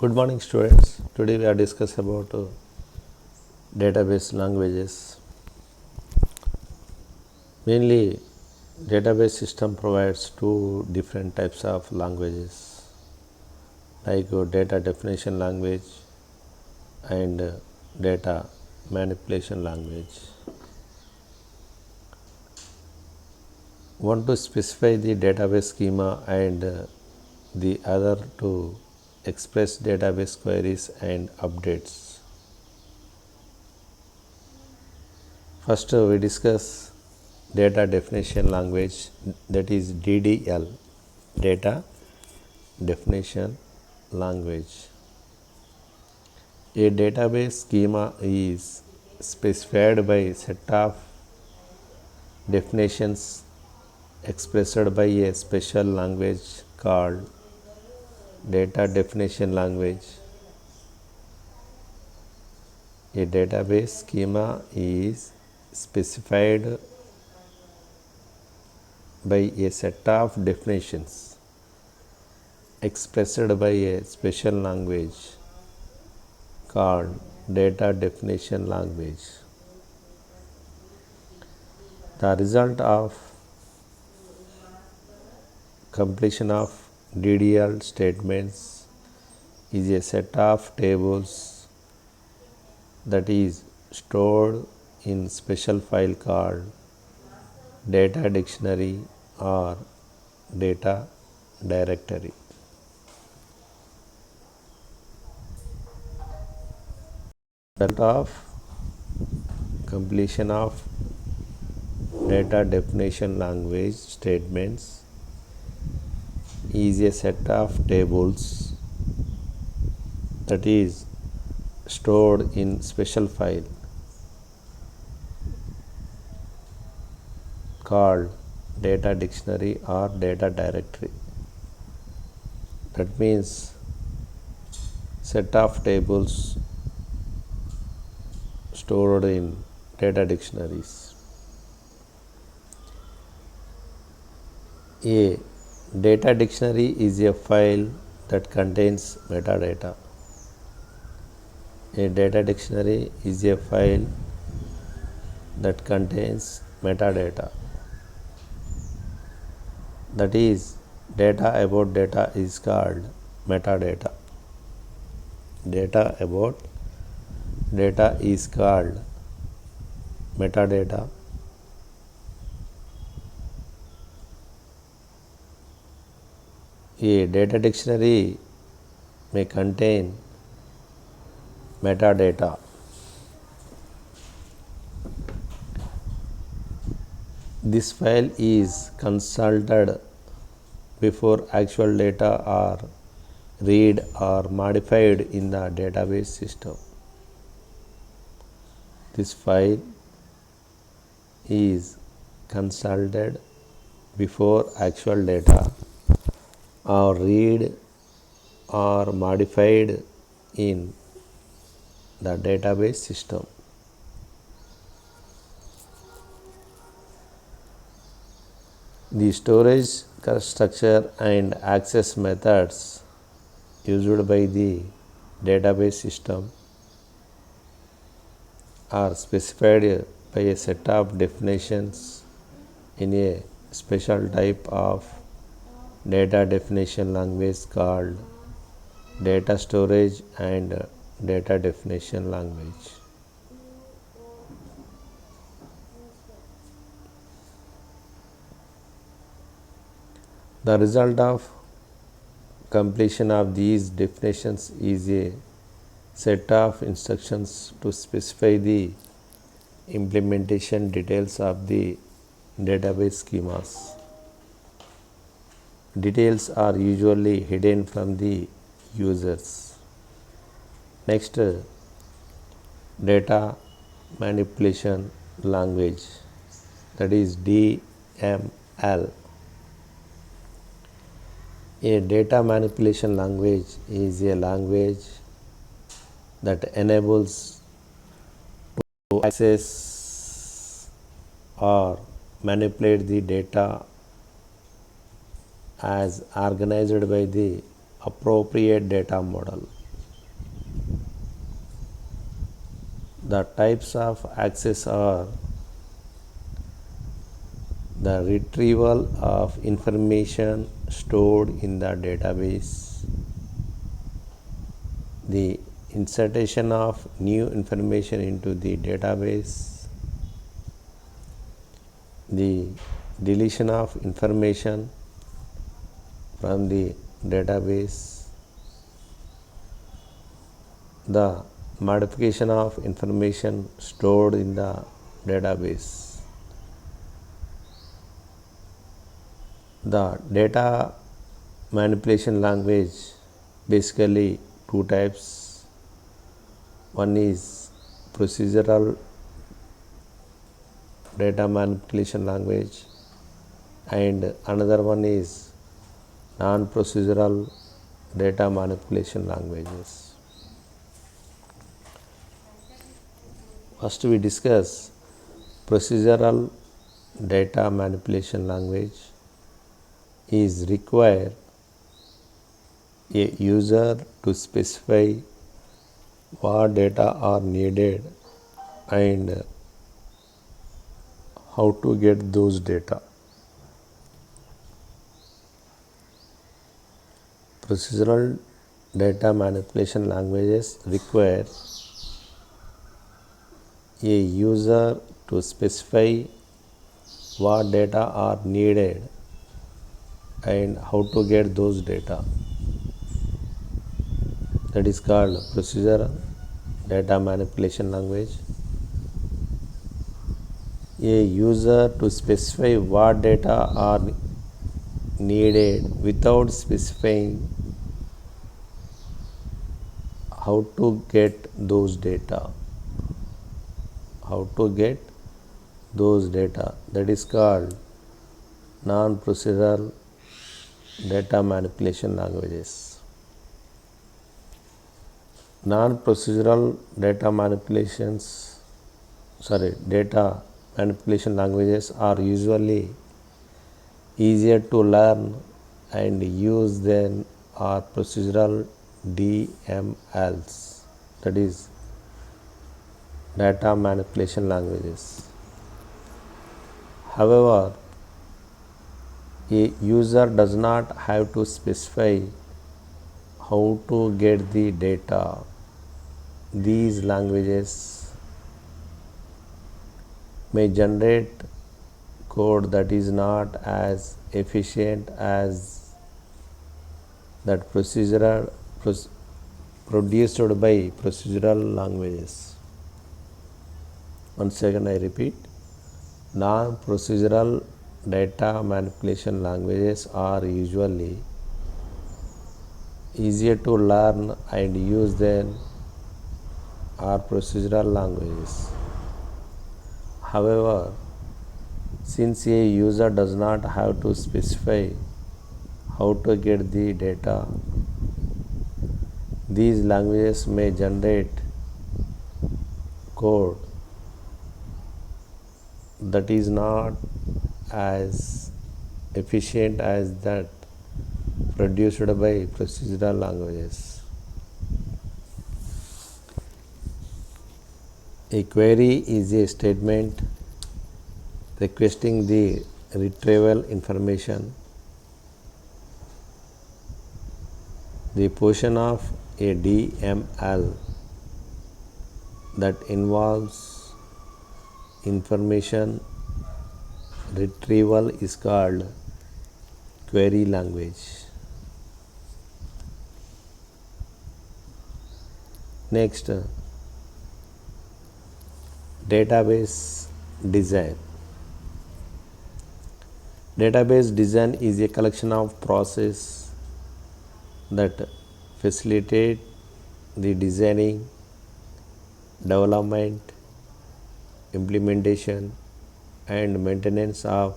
Good morning, students. Today we are discussing about database languages. Mainly, database system provides two different types of languages, like data definition language and data manipulation language. One to specify the database schema and the other to express database queries and updates. First, we discuss data definition language, that is DDL, data definition language. A database schema is specified by a set of definitions expressed by a special language called data definition language. A database schema is specified by a set of definitions expressed by a special language called data definition language. The result of completion of DDL statements is a set of tables that is stored in special file called data dictionary or data directory. The result of completion of data definition language statements is a set of tables that is stored in special file called data dictionary or data directory. That means set of tables stored in data dictionaries. A data dictionary is a file that contains metadata. A data dictionary is a file that contains metadata. That is, data about data is called metadata. Data about data is called metadata. A data dictionary may contain metadata. This file is consulted before actual data are read or modified in the database system. This file is consulted before actual data are read or modified in the database system. The storage structure and access methods used by the database system are specified by a set of definitions in a special type of data definition language called data storage and data definition language. The result of completion of these definitions is a set of instructions to specify the implementation details of the database schemas. Details are usually hidden from the users. Next, data manipulation language, that is DML. A data manipulation language is a language that enables to access or manipulate the data as organized by the appropriate data model. The types of access are the retrieval of information stored in the database, the insertion of new information into the database, the deletion of information from the database, the modification of information stored in the database. The data manipulation language basically two types. One is procedural data manipulation language and another one is non-procedural data manipulation languages. First we discuss procedural data manipulation language is require a user to specify what data are needed and how to get those data. Procedural data manipulation languages require a user to specify what data are needed and how to get those data. That is called procedural data manipulation language. A user to specify what data are needed without specifying how to get those data. How to get those data. That is called non-procedural data manipulation languages. Non-procedural data manipulation languages are usually easier to learn and use than are procedural DMLs, that is data manipulation languages. However, a user does not have to specify how to get the data. These languages may generate code that is not as efficient as that produced by procedural languages. Once again I repeat, non-procedural data manipulation languages are usually easier to learn and use than are procedural languages. However, since a user does not have to specify how to get the data, these languages may generate code that is not as efficient as that produced by procedural languages. A query is a statement requesting the retrieval information. The portion of a DML that involves information retrieval is called query language. Next, database design. Database design is a collection of processes that facilitate the designing, development, implementation and maintenance of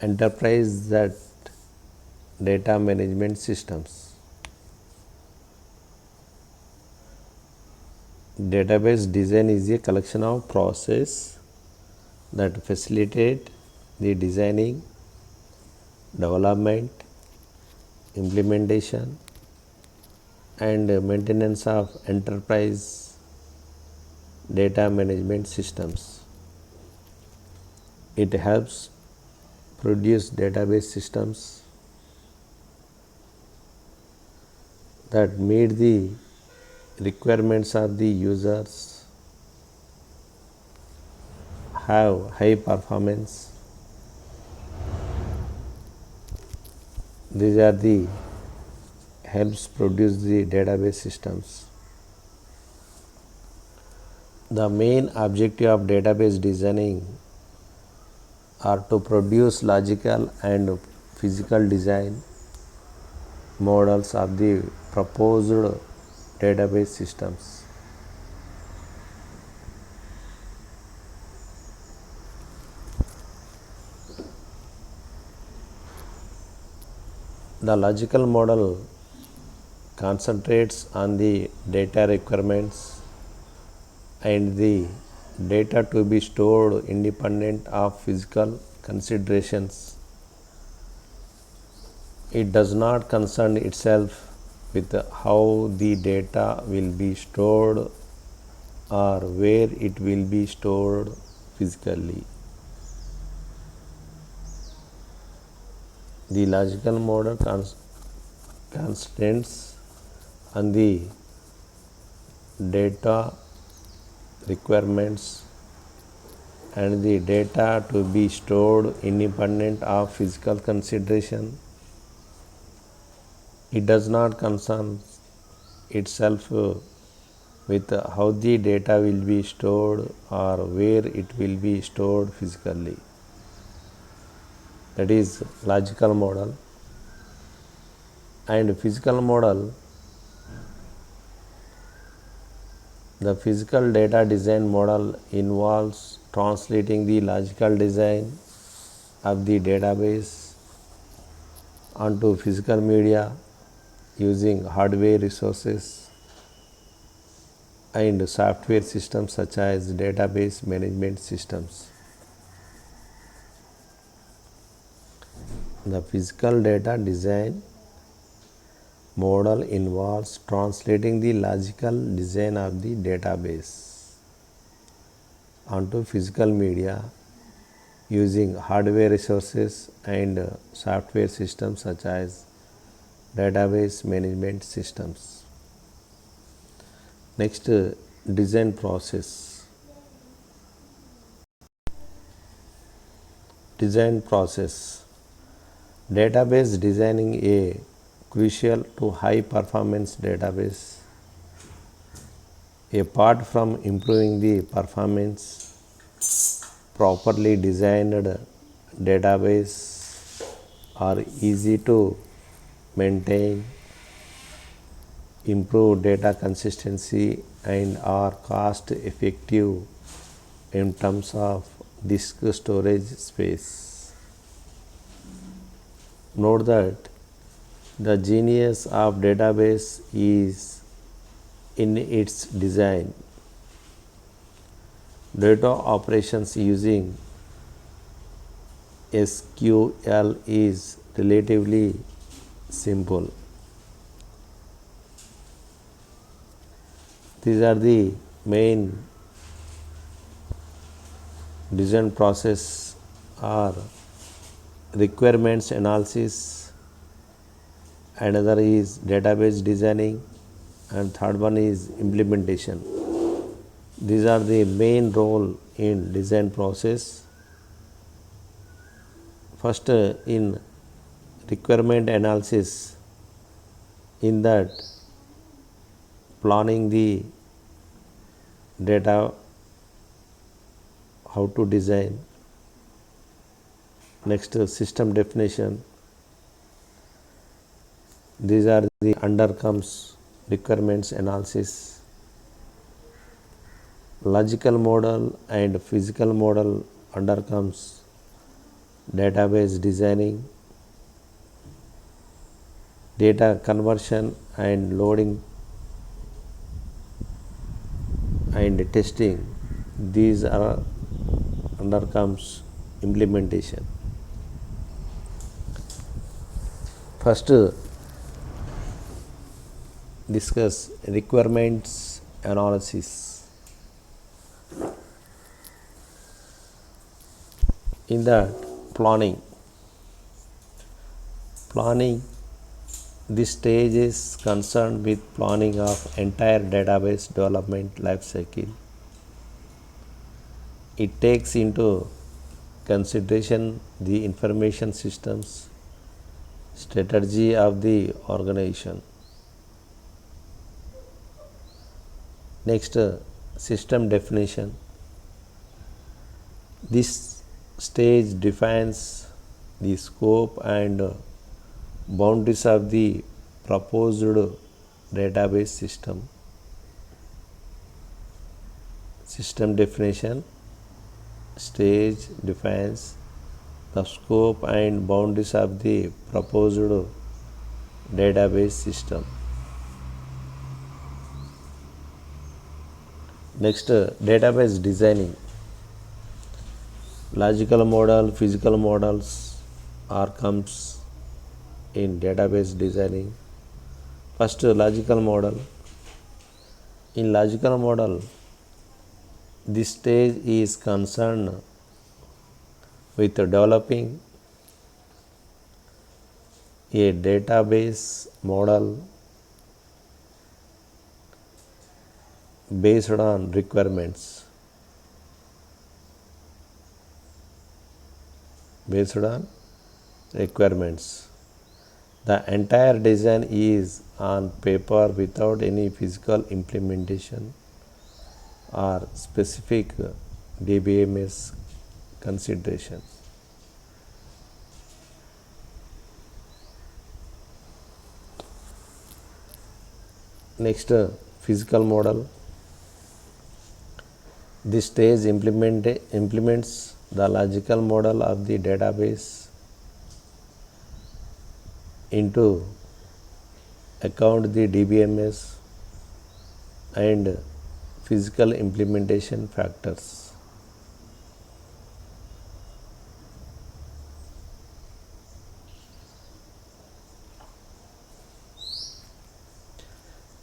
enterprise that data management systems. Database design is a collection of processes that facilitate the designing, development, implementation and maintenance of enterprise data management systems. It helps produce database systems that meet the requirements of the users, have high performance. These are the helps produce the database systems. The main objective of database designing are to produce logical and physical design models of the proposed database systems. The logical model concentrates on the data requirements and the data to be stored independent of physical considerations. It does not concern itself with how the data will be stored or where it will be stored physically. The logical model concentrates on the data requirements and the data to be stored independent of physical consideration. It does not concern itself with how the data will be stored or where it will be stored physically. That is logical model. And physical model, the physical data design model involves translating the logical design of the database onto physical media using hardware resources and software systems such as database management systems. The physical data design model involves translating the logical design of the database onto physical media using hardware resources and software systems such as database management systems. Next, design process. Design process. Database designing a crucial to high performance database. Apart from improving the performance, properly designed database are easy to maintain, improve data consistency, and are cost effective in terms of disk storage space. Note that the genius of database is in its design. Data operations using SQL is relatively simple. These are the main design process are requirements analysis, another is database designing, and third one is implementation. These are the main role in design process. First, in requirement analysis, in that planning the data, how to design. Next, system definition. These are the undercomes requirements analysis. Logical model and physical model undercomes database designing. Data conversion and loading and testing, these are undercomes implementation. First, discuss requirements analysis. In that planning, this stage is concerned with planning of entire database development life cycle. It takes into consideration the information systems strategy of the organization. Next, system definition. This stage defines the scope and boundaries of the proposed database system. System definition stage defines the scope and boundaries of the proposed database system. Next, database designing. Logical model, physical models are comes in database designing. First, logical model. In logical model, this stage is concerned with developing a database model based on requirements. The entire design is on paper without any physical implementation or specific DBMS consideration. Next, physical model. This stage implements the logical model of the database into account the DBMS and physical implementation factors.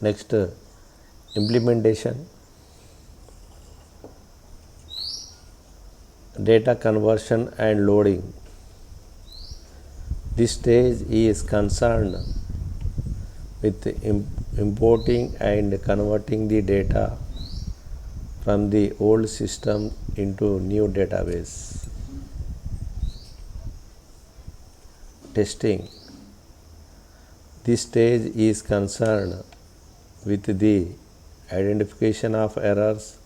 Next, implementation. Data conversion and loading. This stage is concerned with importing and converting the data from the old system into new database. Testing. This stage is concerned with the identification of errors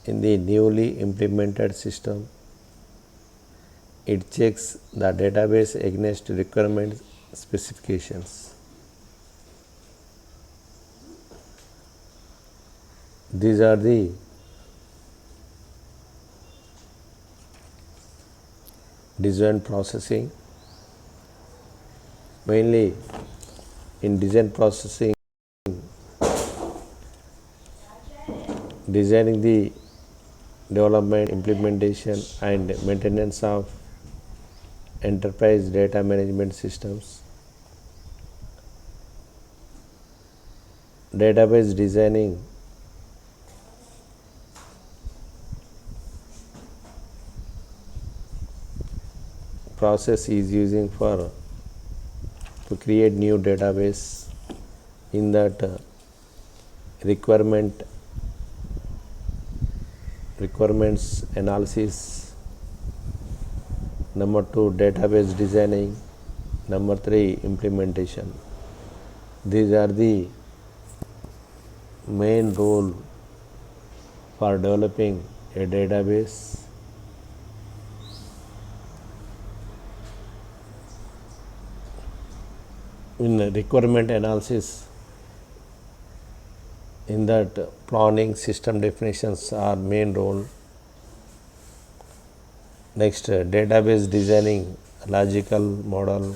in the newly implemented system. It checks the database against requirement specifications. These are the design processing. Mainly in design processing, designing the development, implementation and maintenance of enterprise data management systems. Database designing process is using for to create new database. In that requirements analysis. Number 2, database designing. Number 3, implementation. These are the main role for developing a database. In requirement analysis, in that planning, system definitions are main role. Next, database designing, logical model,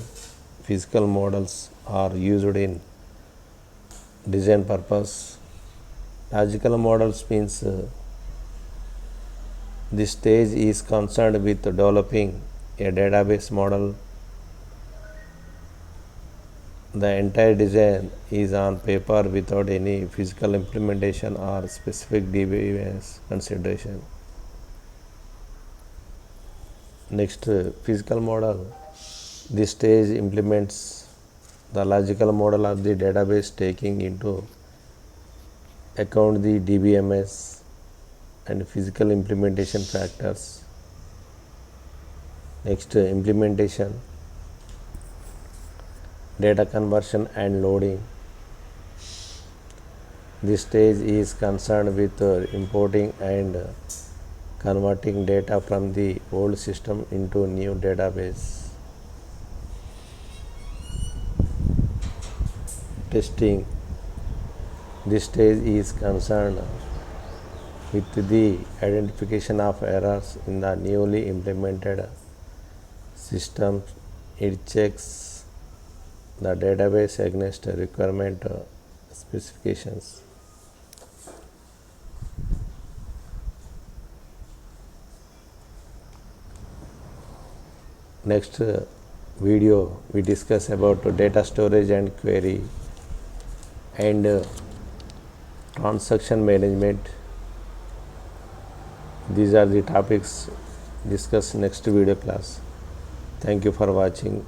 physical models are used in design purpose. Logical models means this stage is concerned with developing a database model. The entire design is on paper without any physical implementation or specific DBMS consideration. Next, physical model. This stage implements the logical model of the database, taking into account the DBMS and physical implementation factors. Next, implementation, data conversion and loading. This stage is concerned with importing and converting data from the old system into new database. Testing. This stage is concerned with the identification of errors in the newly implemented system. It checks the database against requirement specifications. Next video we discuss about data storage and query and transaction management. These are the topics discussed next video class. Thank you for watching.